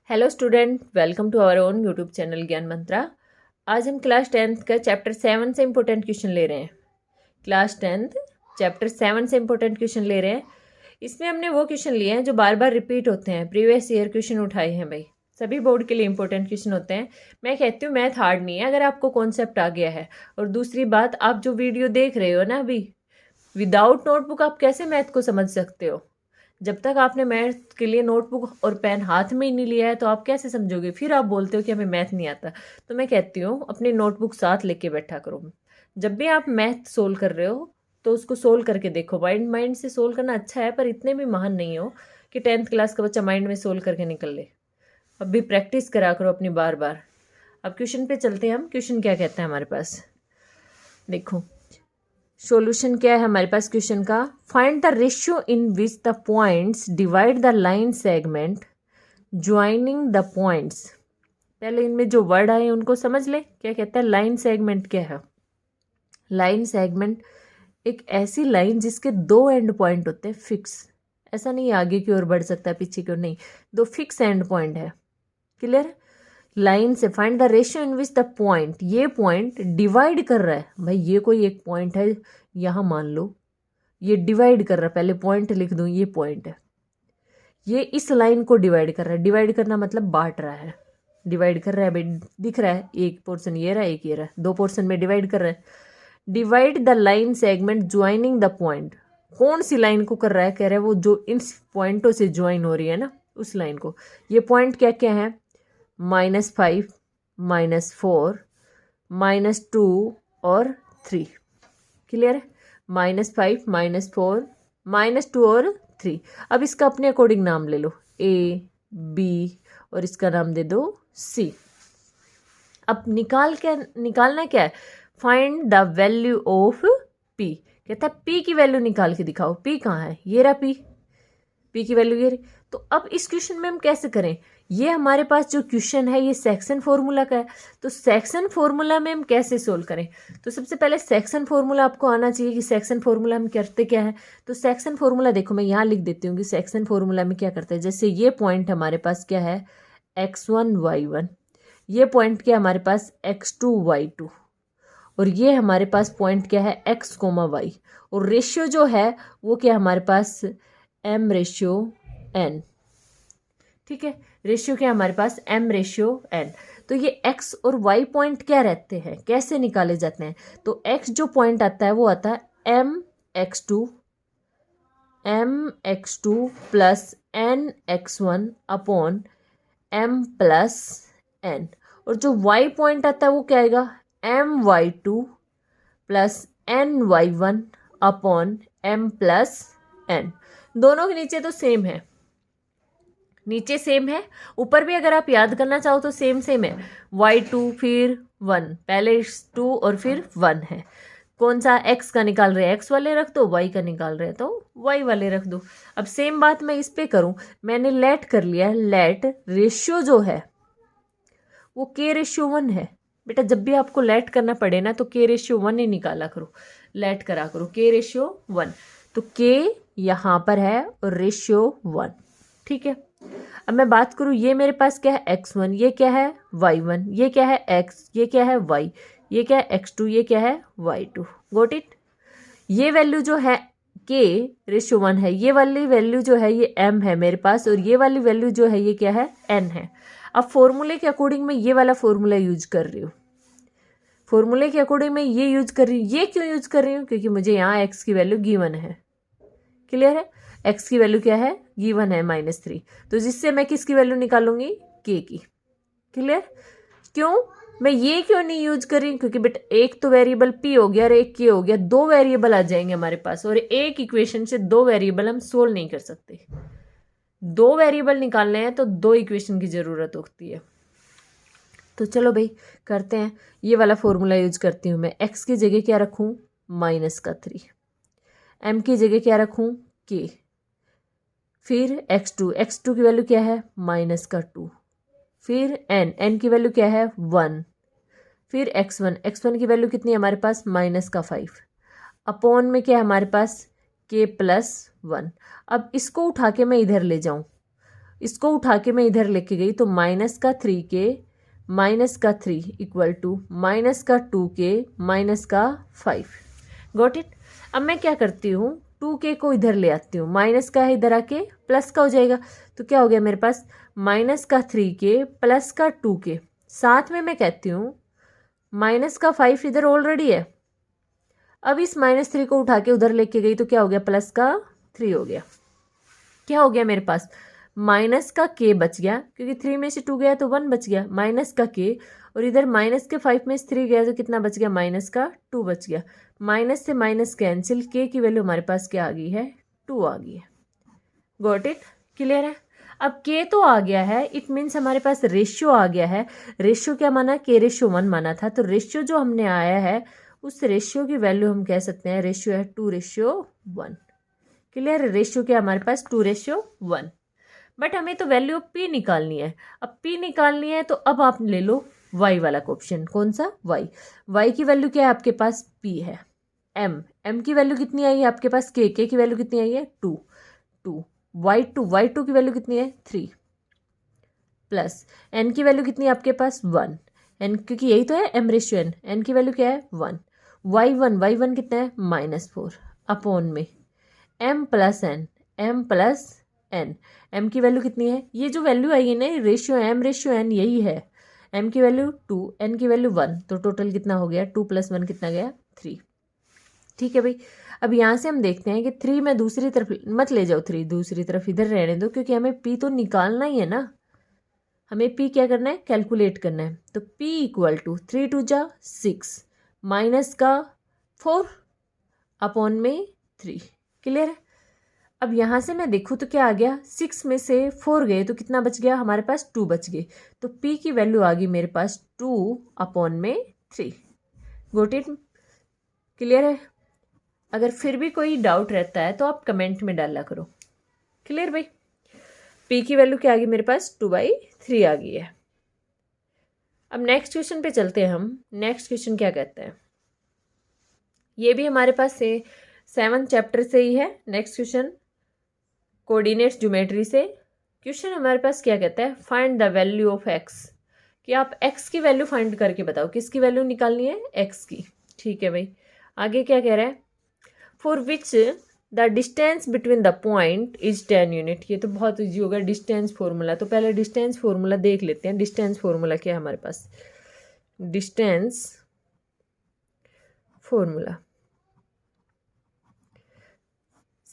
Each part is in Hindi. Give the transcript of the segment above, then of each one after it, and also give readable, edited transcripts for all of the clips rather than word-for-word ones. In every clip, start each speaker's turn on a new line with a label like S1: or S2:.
S1: Hello student, welcome to our own YouTube channel Gyan Mantra. आज हम क्लास 10th का चैप्टर 7 से इम्पोर्टेंट क्वेश्चन ले रहे हैं। क्लास 10th चैप्टर 7 से इम्पोर्टेंट क्वेश्चन ले रहे हैं। इसमें हमने वो क्वेश्चन लिए हैं जो बार बार रिपीट होते हैं। प्रीवियस ईयर क्वेश्चन उठाए हैं भाई, सभी बोर्ड के लिए इंपॉर्टेंट क्वेश्चन होते हैं। मैं कहती हूँ मैथ हार्ड नहीं है अगर आपको कॉन्सेप्ट आ गया है। और दूसरी बात, आप जो वीडियो देख रहे हो ना अभी, विदाउट नोटबुक आप कैसे मैथ को समझ सकते हो? जब तक आपने मैथ के लिए नोटबुक और पेन हाथ में ही नहीं लिया है तो आप कैसे समझोगे? फिर आप बोलते हो कि हमें मैथ नहीं आता। तो मैं कहती हूँ अपनी नोटबुक साथ लेके बैठा करो। जब भी आप मैथ सोल्व कर रहे हो तो उसको सोल्व करके देखो। माइंड से सोल्व करना अच्छा है, पर इतने भी महान नहीं हो कि 10th क्लास का बच्चा माइंड में सोल्व करके निकल ले। अब भी प्रैक्टिस करा करो अपनी बार बार। अब क्वेश्चन पे चलते हैं हम। क्वेश्चन क्या कहता है हमारे पास, देखो सॉल्यूशन क्या है हमारे पास क्वेश्चन का। Find the ratio in which the points divide the line segment joining the points. पहले इनमें जो वर्ड आए उनको समझ ले। क्या कहता है? लाइन सेगमेंट क्या है? लाइन सेगमेंट एक ऐसी लाइन जिसके दो एंड पॉइंट होते हैं फिक्स। ऐसा नहीं आगे की ओर बढ़ सकता, पीछे की ओर नहीं, दो फिक्स एंड पॉइंट है। क्लियर? लाइन से find the ratio in which the point, ये पॉइंट डिवाइड कर रहा है। भाई ये कोई एक पॉइंट है, यहाँ मान लो ये डिवाइड कर रहा है। पहले पॉइंट लिख दूं, ये पॉइंट है, ये इस लाइन को डिवाइड कर रहा है। डिवाइड करना मतलब बांट रहा है। डिवाइड कर रहा है भाई, दिख रहा है, एक पोर्शन ये रहा, एक ये रहा, दो पोर्शन में डिवाइड कर रहा है। Divide the line segment joining the point. कौन सी लाइन को कर रहा है? कह रहा है वो जो इन पॉइंटों से ज्वाइन हो रही है ना, उस लाइन को। ये पॉइंट क्या क्या है? -5, -4, -2 और 3। क्लियर है? -5, -4, -2 और 3। अब इसका अपने अकॉर्डिंग नाम ले लो, A, B और इसका नाम दे दो C। अब निकालना क्या है? Find the value of P। कहता है P की वैल्यू निकाल के दिखाओ। P कहाँ है? ये रहा P की वैल्यू ये रही। तो अब इस क्वेश्चन में हम कैसे करें? ये हमारे पास जो क्वेश्चन है ये सेक्शन फॉर्मूला का है। तो सेक्शन फॉर्मूला में हम कैसे सोल्व करें? तो सबसे पहले सेक्शन फॉर्मूला आपको आना चाहिए कि सेक्शन फॉर्मूला हम करते क्या है। तो सेक्शन फॉर्मूला देखो, मैं यहाँ लिख देती हूँ कि सेक्शन फॉर्मूला में क्या करते हैं। जैसे ये पॉइंट हमारे पास क्या है? x1 y1। ये पॉइंट क्या हमारे पास? x2 y2। और ये हमारे पास पॉइंट क्या है? x, y। और रेशियो जो है वो क्या हमारे पास? m/n। ठीक है, रेशियो क्या हमारे पास? m/n। तो ये x और y पॉइंट क्या रहते हैं, कैसे निकाले जाते हैं? तो x जो पॉइंट आता है वो आता है mx2 plus nx1 upon m+n। और जो y पॉइंट आता है वो क्या आएगा? my2 plus ny1 upon m+n। दोनों के नीचे तो सेम है, नीचे सेम है, ऊपर भी अगर आप याद करना चाहो तो सेम है। y2 फिर 1, पहले 2 और फिर 1 है। कौन सा? x का निकाल रहे हैं x वाले रख दो, y का निकाल रहे हैं तो y वाले रख दो। अब सेम बात मैं इस पे करूं, मैंने लेट कर लिया। लेट रेशियो जो है वो k/1 है। बेटा जब भी आपको लेट करना पड़े ना तो k/1 ही निकाला करो, लेट करा करो k/1। तो k यहाँ पर है और रेशियो 1। ठीक है, अब मैं बात करूँ, ये मेरे पास क्या है? x1, ये क्या है? y1, ये क्या है? x, ये क्या है? y, ये क्या है? x2, ये क्या है? y2। Got it? ये वैल्यू जो है k/1 है, ये वाली वैल्यू जो है ये m है मेरे पास, और ये वाली वैल्यू जो है ये क्या है? n है। अब फॉर्मूले के अकॉर्डिंग मैं ये वाला फॉर्मूला यूज कर रही हूँ। फॉर्मूले के अकॉर्डिंग मैं ये यूज कर रही हूँ। ये क्यों यूज कर रही हूँ? क्योंकि मुझे यहाँ x की वैल्यू गिवन है। क्लियर है? x की वैल्यू क्या है? गिवन है -3। तो जिससे मैं किसकी वैल्यू निकालूंगी? k की। क्लियर? क्यों मैं ये क्यों नहीं यूज कर रही? क्योंकि बेटा एक तो वेरिएबल p हो गया और एक k हो गया, दो वेरिएबल आ जाएंगे हमारे पास, और एक इक्वेशन से दो वेरिएबल हम सोल्व नहीं कर सकते। दो वेरिएबल निकालने हैं तो दो इक्वेशन की जरूरत होती है। तो चलो भाई करते हैं, ये वाला फॉर्मूला यूज करती हूँ मैं। x की जगह क्या रखूँ? -3। m की जगह क्या रखूँ? k। फिर x2 की वैल्यू क्या है? -2। फिर n की वैल्यू क्या है? 1। फिर x1 की वैल्यू कितनी है हमारे पास? -5। अपॉन में क्या है हमारे पास? k+1। अब इसको उठा के मैं इधर ले जाऊं, इसको उठा के मैं इधर लेके गई तो -3 इक्वल टू -2 गॉट इट। अब मैं क्या करती हूँ, 2k को इधर ले आती हूँ, माइनस का है इधर आके प्लस का हो जाएगा। तो क्या हो गया मेरे पास, -3k प्लस का 2k, साथ में मैं कहती हूँ -5 इधर ऑलरेडी है। अब इस -3 को उठा के उधर लेके गई तो क्या हो गया, +3 हो गया। क्या हो गया मेरे पास, माइनस का k बच गया, क्योंकि 3 में से 2 गया तो 1 बच गया, माइनस का k, और इधर -5 में से 3 गया तो कितना बच गया, -2 बच गया। माइनस से माइनस कैंसिल, k की वैल्यू हमारे पास क्या आ गई है, 2 आ गई है। गॉट इट, क्लियर है। अब k तो आ गया है, इट मीन्स हमारे पास रेशियो आ गया है। रेशियो क्या माना, k/1 माना था, तो रेशियो जो हमने आया है उस रेशियो की वैल्यू हम कह सकते हैं, रेशियो है 2/1। क्लियर, रेशियो क्या हमारे पास 2/1। बट हमें तो वैल्यू p निकालनी है। अब p निकालनी है तो अब आप ले लो y वाला ऑप्शन, कौन सा, y की वैल्यू क्या है आपके पास, p है। m की वैल्यू कितनी आई है आपके पास, k की वैल्यू कितनी आई है, 2 y2 की वैल्यू कितनी है, 3 प्लस n की वैल्यू कितनी है आपके पास, 1, n क्योंकि यही तो है m/n, n की वैल्यू क्या है, 1, y1 कितना है, -4 अपॉन में m प्लस n, m की वैल्यू कितनी है, ये जो वैल्यू आई है ना, रेशियो m/n यही है। m की वैल्यू 2, n की वैल्यू 1, तो टोटल कितना हो गया, 2 + 1 कितना गया, 3। ठीक है भाई। अब यहाँ से हम देखते हैं कि 3 में दूसरी तरफ मत ले जाओ, 3 दूसरी तरफ इधर रहने दो, क्योंकि हमें p तो निकालना ही है ना, हमें p क्या करना है, कैलकुलेट करना है। तो p = 3 2 जा 6 माइनस का 4 अपॉन में 3। क्लियर है। अब यहाँ से मैं देखूँ तो क्या आ गया, 6 में से 4 गए तो कितना बच गया हमारे पास, 2 बच गए। तो p की वैल्यू आ गई मेरे पास 2 अपॉन में 3। गोट इट, क्लियर है। अगर फिर भी कोई डाउट रहता है तो आप कमेंट में डाला करो। क्लियर भाई। p की वैल्यू क्या आ गई मेरे पास, 2/3 आ गई है। अब नेक्स्ट क्वेश्चन पे चलते हैं हम। नेक्स्ट क्वेश्चन क्या कहते हैं, ये भी हमारे पास से 7th चैप्टर से ही है। नेक्स्ट क्वेश्चन कोऑर्डिनेट्स ज्योमेट्री से। क्वेश्चन हमारे पास क्या कहता है, find the value of x, कि आप x की वैल्यू फाइंड करके बताओ, किसकी वैल्यू निकालनी है, x की। ठीक है भाई। आगे क्या कह रहा है, for which the distance between the point is 10 unit. ये तो बहुत ईजी होगा, डिस्टेंस फॉर्मूला। तो पहले डिस्टेंस फॉर्मूला देख लेते हैं। डिस्टेंस फॉर्मूला क्या है हमारे पास, डिस्टेंस फॉर्मूला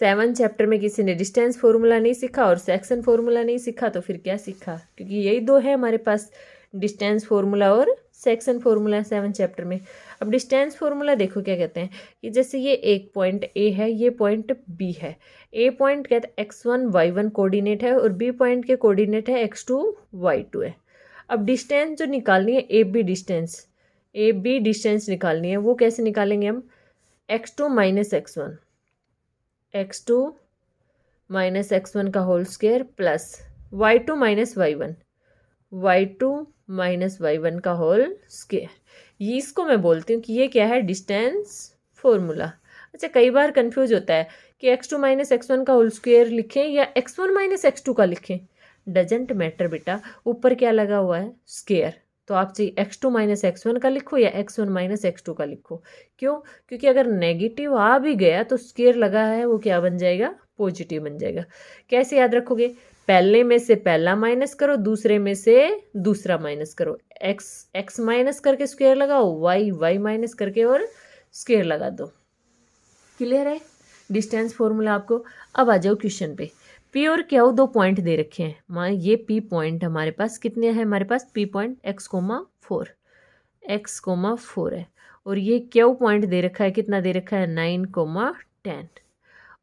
S1: 7 चैप्टर में किसी ने डिस्टेंस फॉर्मूला नहीं सीखा और सेक्शन फॉर्मूला नहीं सीखा, तो फिर क्या सीखा, क्योंकि यही दो है हमारे पास, डिस्टेंस फॉर्मूला और सेक्शन फॉर्मूला 7 चैप्टर में। अब डिस्टेंस फॉर्मूला देखो क्या कहते हैं, कि जैसे ये एक पॉइंट ए है, ये पॉइंट बी है। ए पॉइंट कहते हैं x1 y1 कोऑर्डिनेट है, और बी पॉइंट के कोऑर्डिनेट है x2 y2 है। अब डिस्टेंस जो निकालनी है, ए बी डिस्टेंस निकालनी है, वो कैसे निकालेंगे हम, x2 - x1 का whole square plus y2 - y1 का होल स्क्वायर। ये इसको मैं बोलती हूँ कि ये क्या है, डिस्टेंस फॉर्मूला। अच्छा, कई बार कंफ्यूज होता है कि x2 - x1 का होल स्क्वायर लिखें या x1 - x2 का लिखें। डजेंट मैटर बेटा, ऊपर क्या लगा हुआ है, स्क्वायर। तो आप चाहिए x2 - x1 का लिखो या x1 - x2 का लिखो। क्यों, क्योंकि अगर नेगेटिव आ भी गया तो स्क्वायर लगा है वो क्या बन जाएगा, पॉजिटिव बन जाएगा। कैसे याद रखोगे, पहले में से पहला माइनस करो, दूसरे में से दूसरा माइनस करो। x माइनस करके स्क्वायर लगाओ, y माइनस करके और स्क्वायर लगा दो। क्लियर है डिस्टेंस फॉर्मूला आपको। अब आ जाओ क्वेश्चन पे। P और Q 2 पॉइंट दे रखे हैं। मान ये P पॉइंट हमारे पास कितने हैं, हमारे पास P पॉइंट x,4 है, और ये Q पॉइंट दे रखा है, कितना दे रखा है, 9,10।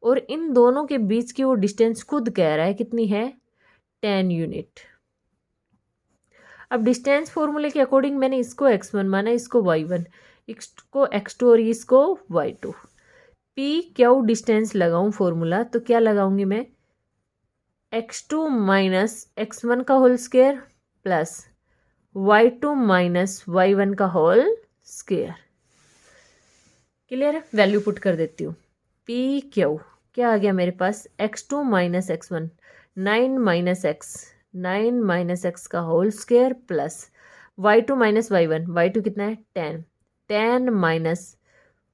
S1: और इन दोनों के बीच की वो डिस्टेंस खुद कह रहा है कितनी है, 10 यूनिट। अब डिस्टेंस फॉर्मूले के अकॉर्डिंग मैंने इसको x1 माना, इसको y1, इसको x2 और इसको y2। P Q डिस्टेंस लगाऊं फॉर्मूला, तो क्या लगाऊंगी मैं, x2 - x1 का whole square plus y2 - y1 का होल स्क्वायर। क्लियर है। वैल्यू पुट कर देती हूँ। P Q क्या आ गया मेरे पास, x2 - x1 9 minus x, 9 minus x का whole square plus y2 minus y1, y2 कितना है 10, 10 माइनस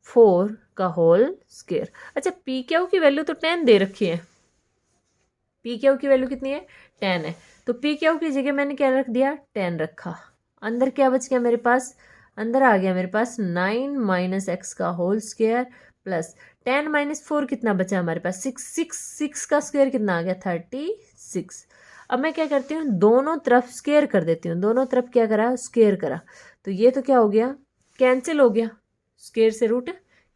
S1: 4 का होल स्क्वायर। अच्छा पी क्यू की वैल्यू तो 10 दे रखी है, पी क्यू की वैल्यू कितनी है 10 है, तो पी क्यू की जगह मैंने क्या रख दिया 10 रखा। अंदर क्या बच गया मेरे पास, अंदर आ गया मेरे पास 9 माइनस एक्स का होल स्क्वायर प्लस 10 माइनस 4 कितना बचा हमारे पास 6 का स्क्वायर कितना आ गया 36। अब मैं क्या करती हूँ दोनों तरफ स्क्वायर कर देती हूँ, दोनों तरफ क्या करा स्क्वायर करा, तो ये तो क्या हो गया कैंसिल हो गया, स्क्वायर से रूट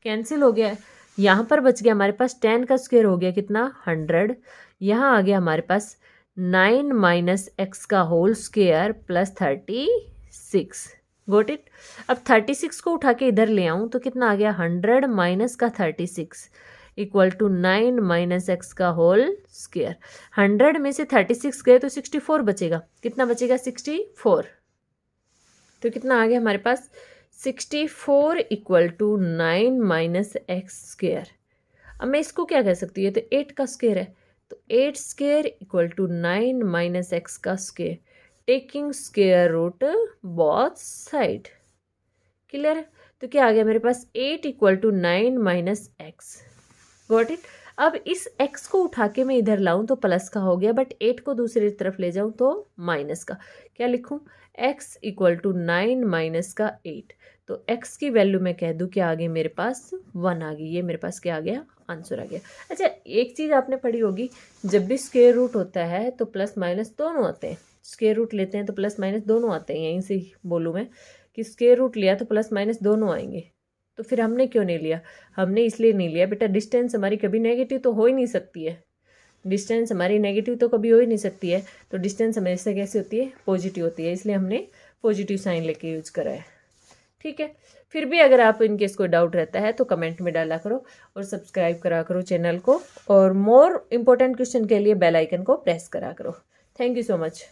S1: कैंसिल हो गया। यहाँ पर बच गया हमारे पास 10 का स्क्वायर हो गया कितना 100, यहाँ आ गया हमारे पास 9 माइनस एक्स का whole square plus 36। Got it. अब 36 को उठा के इधर ले आऊँ तो कितना आ गया 100 माइनस का 36 इक्वल टू 9 माइनस एक्स का होल स्क्वायर। 100 में से 36 गए तो 64 बचेगा, कितना बचेगा 64, तो कितना आ गया हमारे पास 64 equal to 9 minus x square. अब मैं इसको क्या कह सकती हूँ, तो 8 का स्क्वायर है, तो 8 square equal to 9 minus x का square, taking square root both side. Clear है, तो क्या आ गया मेरे पास 8 equal to 9 minus x. Got it. अब इस x को उठा के मैं इधर लाऊं तो प्लस का हो गया, बट 8 को दूसरी तरफ ले जाऊं तो माइनस का। क्या लिखूं, x इक्वल टू 9 माइनस का 8, तो x की वैल्यू मैं कह दूं क्या आ गई मेरे पास 1 आ गई, ये मेरे पास क्या आ गया आंसर आ गया। अच्छा एक चीज़ आपने पढ़ी होगी, जब भी स्क्वायर रूट होता है तो प्लस माइनस दोनों आते हैं, स्क्वायर रूट लेते हैं तो प्लस माइनस दोनों आते हैं, यहीं से ही बोलूँ मैं कि स्क्वायर रूट लिया तो प्लस माइनस दोनों आएंगे, तो फिर हमने क्यों नहीं लिया, हमने इसलिए नहीं लिया बेटा डिस्टेंस हमारी कभी नेगेटिव तो हो ही नहीं सकती है, डिस्टेंस हमारी नेगेटिव तो कभी हो ही नहीं सकती है, तो डिस्टेंस हमेशा कैसे होती है पॉजिटिव होती है, इसलिए हमने पॉजिटिव साइन लेके यूज करा है। ठीक है, फिर भी अगर आप इनकेस कोई डाउट रहता है तो कमेंट में डाला करो और सब्सक्राइब करा करो चैनल को, और मोर इम्पोर्टेंट क्वेश्चन के लिए बेल आइकन को प्रेस करा करो। Thank you so much.